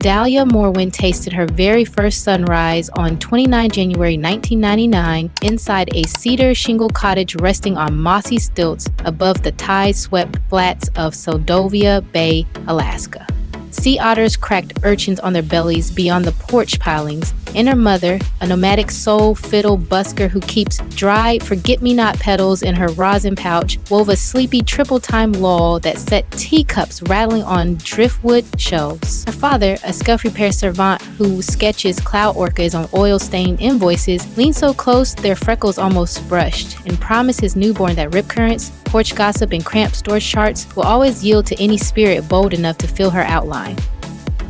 Dahlia Moorwind tasted her very first sunrise on 29 January 1999 inside a cedar shingle cottage resting on mossy stilts above the tide-swept flats of Seldovia Bay, Alaska. Sea otters cracked urchins on their bellies beyond the porch pilings, and her mother, a nomadic soul fiddle busker who keeps dried forget-me-not petals in her rosin pouch, wove a sleepy triple-time lull that set teacups rattling on driftwood shelves. Her father, a scuff repair servant who sketches cloud orchids on oil-stained invoices, leaned so close their freckles almost brushed, and promised his newborn that rip currents, porch gossip, and cramped storage charts will always yield to any spirit bold enough to fill her outline.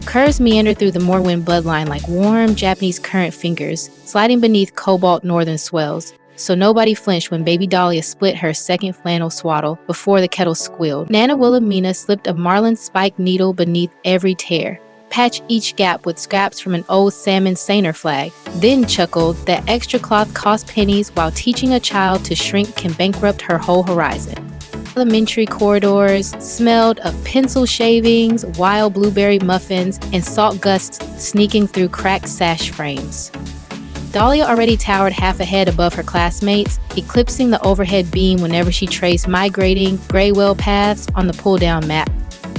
Curves meandered through the Moorwind bloodline like warm Japanese current fingers, sliding beneath cobalt northern swells, so nobody flinched when baby Dahlia split her second flannel swaddle before the kettle squealed. Nana Wilhelmina slipped a marlin spike needle beneath every tear, patched each gap with scraps from an old salmon seiner flag, then chuckled that extra cloth cost pennies while teaching a child to shrink can bankrupt her whole horizon. Elementary corridors smelled of pencil shavings, wild blueberry muffins, and salt gusts sneaking through cracked sash frames. Dahlia already towered half a head above her classmates, eclipsing the overhead beam whenever she traced migrating gray whale paths on the pull-down map.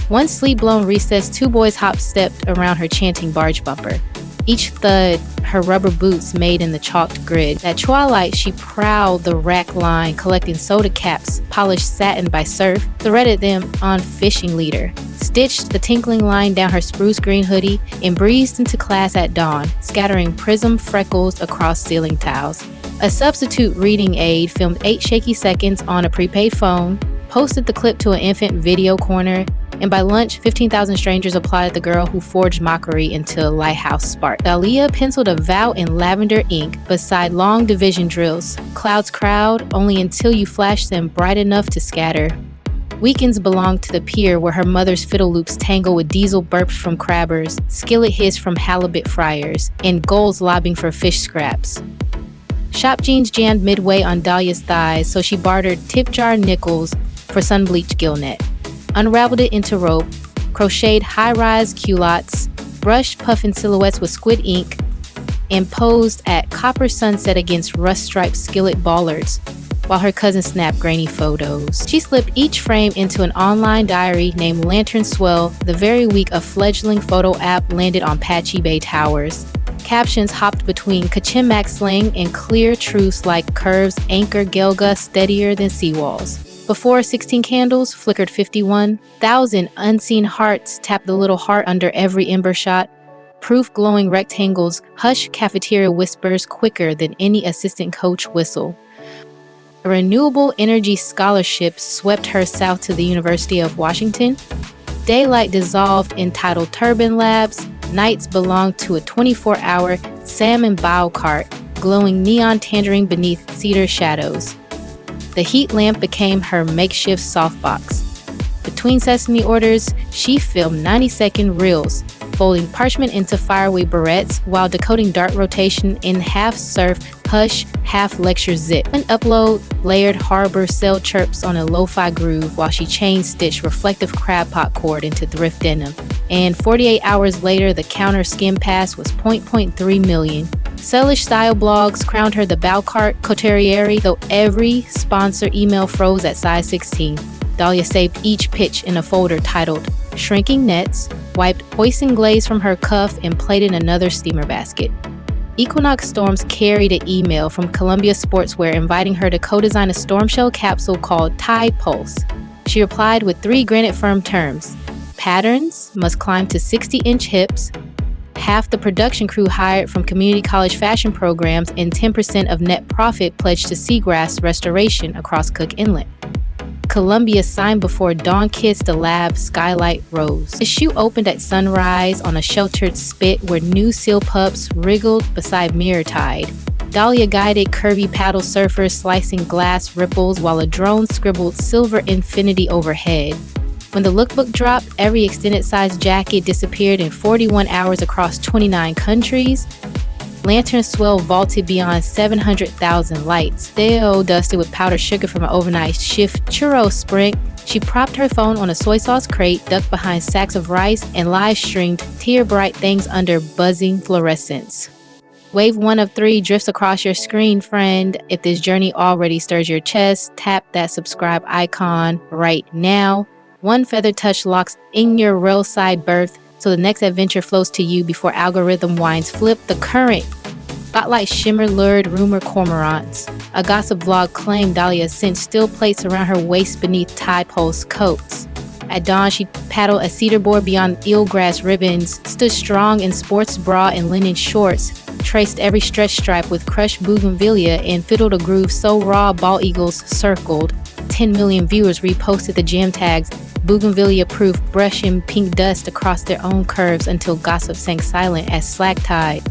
One sleep-blown recess, two boys hop-stepped around her chanting barge bumper. Each thud, her rubber boots made in the chalked grid. At twilight, she prowled the rack line, collecting soda caps, polished satin by surf, threaded them on fishing leader, stitched the tinkling line down her spruce green hoodie, and breezed into class at dawn, scattering prism freckles across ceiling tiles. A substitute reading aide filmed 8 shaky seconds on a prepaid phone, posted the clip to an infant video corner, and by lunch, 15,000 strangers applauded the girl who forged mockery into a lighthouse spark. Dahlia penciled a vow in lavender ink beside long division drills. Clouds crowd only until you flash them bright enough to scatter. Weekends belonged to the pier where her mother's fiddle loops tangle with diesel burps from crabbers, skillet hiss from halibut fryers, and gulls lobbing for fish scraps. Shop jeans jammed midway on Dahlia's thighs, so she bartered tip jar nickels for sun-bleached gillnet, unraveled it into rope, crocheted high-rise culottes, brushed puffin silhouettes with squid ink, and posed at copper sunset against rust-striped skillet bollards, while her cousin snapped grainy photos. She slipped each frame into an online diary named Lantern Swell the very week a fledgling photo app landed on Patchy Bay Towers. Captions hopped between Kachimak slang and clear truths like Curve's anchor Gelga steadier than seawalls. Before 16 candles flickered 51,000 unseen hearts tapped the little heart under every ember shot. Proof glowing rectangles hush cafeteria whispers quicker than any assistant coach whistle. A renewable energy scholarship swept her south to the University of Washington. Daylight dissolved in tidal turbine labs. Nights belonged to a 24-hour salmon bow cart, glowing neon tangerine beneath cedar shadows. The heat lamp became her makeshift softbox. Between sesame orders, she filmed 90-second reels, folding parchment into fireweed barrettes while decoding dart rotation in half-surf, hush, half-lecture zip. An upload layered harbor cell chirps on a lo-fi groove while she chain-stitched reflective crab pot cord into thrift denim. And 48 hours later, the counter skim pass was 0.3 million. Sellish style blogs crowned her the Balcart Couturiere, though every sponsor email froze at size 16. Dahlia saved each pitch in a folder titled Shrinking Nets, wiped hoisin glaze from her cuff, and plaited another steamer basket. Equinox Storms carried an email from Columbia Sportswear inviting her to co-design a storm shell capsule called Tide Pulse. She replied with 3 granite firm terms. Patterns must climb to 60-inch hips, half the production crew hired from community college fashion programs, and 10% of net profit pledged to seagrass restoration across Cook Inlet. Columbia signed before dawn kissed the lab skylight rose. The shoe opened at sunrise on a sheltered spit where new seal pups wriggled beside mirror tide. Dahlia guided curvy paddle surfers slicing glass ripples while a drone scribbled silver infinity overhead. When the lookbook dropped, every extended-sized jacket disappeared in 41 hours across 29 countries. Lantern Swell vaulted beyond 700,000 lights. Theo dusted with powdered sugar from an overnight shift. Churro sprint She propped her phone on a soy sauce crate, ducked behind sacks of rice, and live-streamed tear-bright things under buzzing fluorescence. Wave 1 of 3 drifts across your screen, friend. If this journey already stirs your chest, tap that subscribe icon right now. One feather touch locks in your railside berth, so the next adventure flows to you before algorithm winds flip the current. Spotlight shimmer lured rumor cormorants. A gossip vlog claimed Dahlia cinched steel plates around her waist beneath tie post coats. At dawn, she paddled a cedar board beyond eelgrass ribbons, stood strong in sports bra and linen shorts, traced every stretch stripe with crushed bougainvillea, and fiddled a groove so raw bald eagles circled. 10 million viewers reposted the jam tags, bougainvillea-proof, brushing pink dust across their own curves until gossip sank silent as slack tide.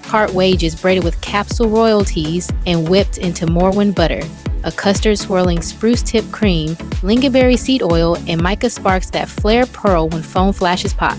Part wages braided with capsule royalties and whipped into Moorwind butter, a custard swirling spruce tip cream, lingonberry seed oil, and mica sparks that flare pearl when phone flashes pop.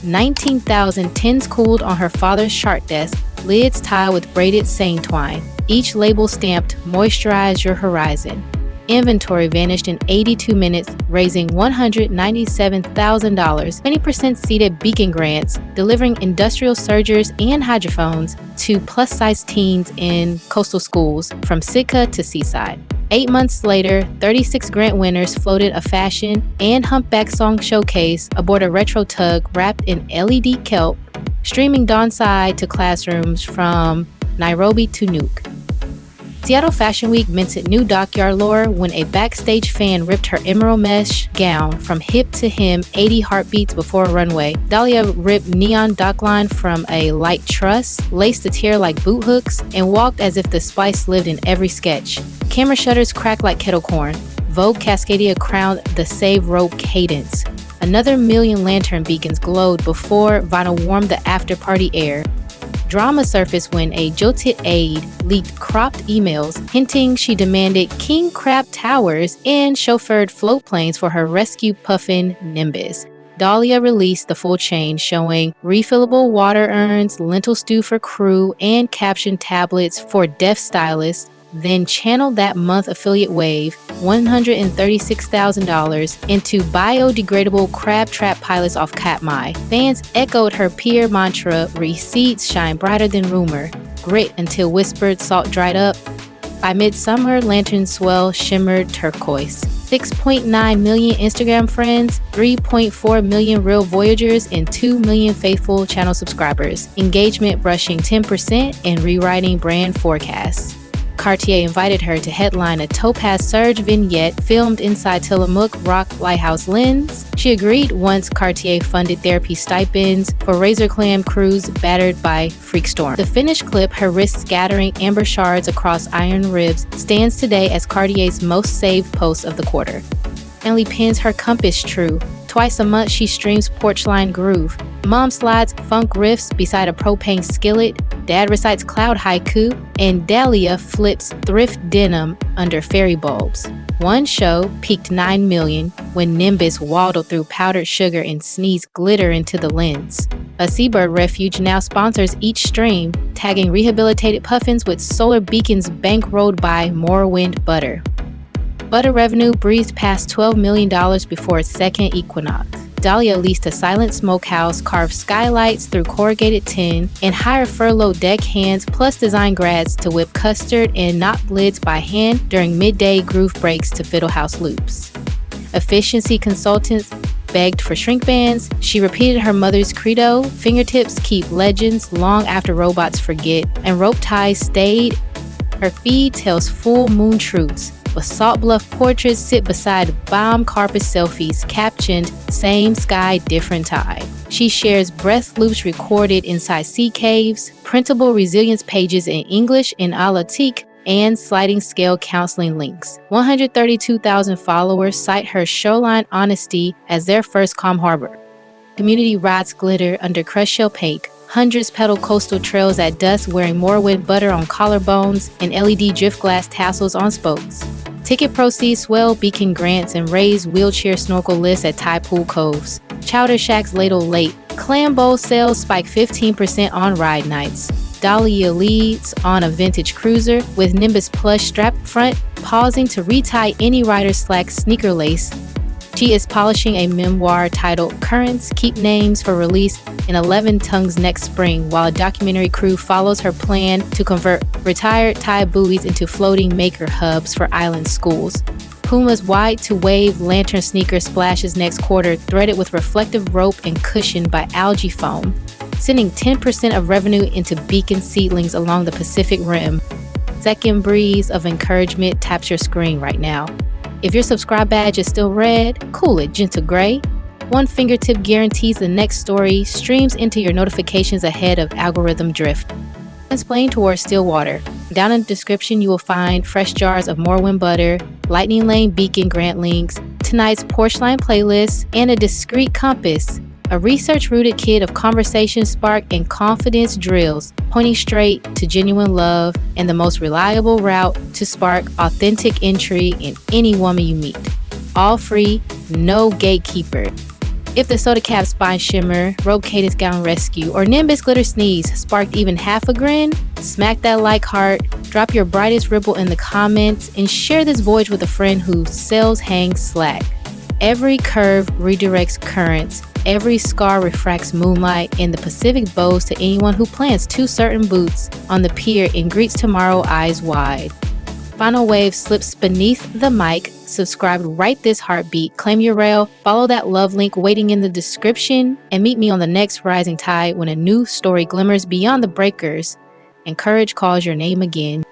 19,000 tins cooled on her father's shark desk, lids tied with braided seine twine, each label stamped "Moisturize Your Horizon." Inventory vanished in 82 minutes, raising $197,000, 20% seeded beacon grants, delivering industrial surgers and hydrophones to plus-size teens in coastal schools from Sitka to Seaside. 8 months later, 36 grant winners floated a fashion and humpback song showcase aboard a retro tug wrapped in LED kelp, streaming downside to classrooms from Nairobi to Nuuk. Seattle Fashion Week minted new dockyard lore when a backstage fan ripped her emerald mesh gown from hip to hem 80 heartbeats before a runway. Dahlia ripped neon dockline from a light truss, laced the tier like boot hooks, and walked as if the spice lived in every sketch. Camera shutters cracked like kettle corn. Vogue Cascadia crowned the Save Rope cadence. Another million lantern beacons glowed before vinyl warmed the after-party air. Drama surfaced when a jilted aide leaked cropped emails hinting she demanded king crab towers and chauffeured float planes for her rescue puffin Nimbus. Dahlia released the full chain showing refillable water urns, lentil stew for crew, and caption tablets for deaf stylists, then channeled that month affiliate wave, $136,000, into biodegradable crab trap pilots off Katmai. Fans echoed her peer mantra, receipts shine brighter than rumor, grit until whispered salt dried up. By midsummer, lantern swell shimmered turquoise. 6.9 million Instagram friends, 3.4 million real voyagers, and 2 million faithful channel subscribers. Engagement brushing 10% and rewriting brand forecasts. Cartier invited her to headline a Topaz Surge vignette filmed inside Tillamook Rock Lighthouse Lens. She agreed once Cartier funded therapy stipends for Razor Clam crews battered by freak storm. The finished clip, her wrist scattering amber shards across iron ribs, stands today as Cartier's most saved post of the quarter. Emily pins her compass true. Twice a month she streams Porchline Groove. Mom slides funk riffs beside a propane skillet. Dad recites cloud haiku, and Dahlia flips thrift denim under fairy bulbs. One show peaked 9 million when Nimbus waddled through powdered sugar and sneezed glitter into the lens. A seabird refuge now sponsors each stream, tagging rehabilitated puffins with solar beacons bankrolled by Moorwind butter. Butter revenue breezed past $12 million before its second equinox. Dahlia leased a silent smokehouse, carved skylights through corrugated tin, and hired furloughed deckhands plus design grads to whip custard and knot lids by hand during midday groove breaks to fiddle house loops. Efficiency consultants begged for shrink bands. She repeated her mother's credo, fingertips keep legends long after robots forget, and rope ties stayed. Her feed tells full moon truths, but Salt Bluff portraits sit beside bomb carpet selfies captioned "Same sky, different tide." She shares breath loops recorded inside sea caves, printable resilience pages in English and Alatique, and sliding scale counseling links. 132,000 followers cite her shoreline honesty as their first calm harbor. Community rides glitter under crushed shell paint. Hundreds pedal coastal trails at dusk wearing Moorwind butter on collarbones and LED drift glass tassels on spokes. Ticket proceeds swell beacon grants and raise wheelchair snorkel lists at Thai pool coves. Chowder shacks ladle late. Clam bowl sales spike 15% on ride nights. Dahlia leads on a vintage cruiser with Nimbus plush strap front, pausing to retie any rider's slack sneaker lace. She is polishing a memoir titled Currents Keep Names for release in 11 tongues next spring, while a documentary crew follows her plan to convert retired Thai buoys into floating maker hubs for island schools. Puma's wide-to-wave lantern sneaker splashes next quarter, threaded with reflective rope and cushioned by algae foam, sending 10% of revenue into beacon seedlings along the Pacific Rim. Second breeze of encouragement taps your screen right now. If your subscribe badge is still red, cool it, gentle gray. One fingertip guarantees the next story streams into your notifications ahead of algorithm drift. Explain towards still water. Down in the description, you will find fresh jars of Moorwind butter, Lightning Lane beacon grant links, tonight's Porchline playlist, and a discreet compass, a research-rooted kit of conversation spark and confidence drills, pointing straight to genuine love and the most reliable route to spark authentic intrigue in any woman you meet. All free, no gatekeeper. If the soda cap spine shimmer, robe cadence gown rescue, or nimbus glitter sneeze sparked even half a grin, smack that like heart, drop your brightest ripple in the comments, and share this voyage with a friend who sells hang slack. Every curve redirects currents, every scar refracts moonlight, and the Pacific bows to anyone who plants two certain boots on the pier and greets tomorrow eyes wide. Final wave slips beneath the mic. Subscribe right this heartbeat, claim your rail, follow that love link waiting in the description, and meet me on the next rising tide when a new story glimmers beyond the breakers and courage calls your name again.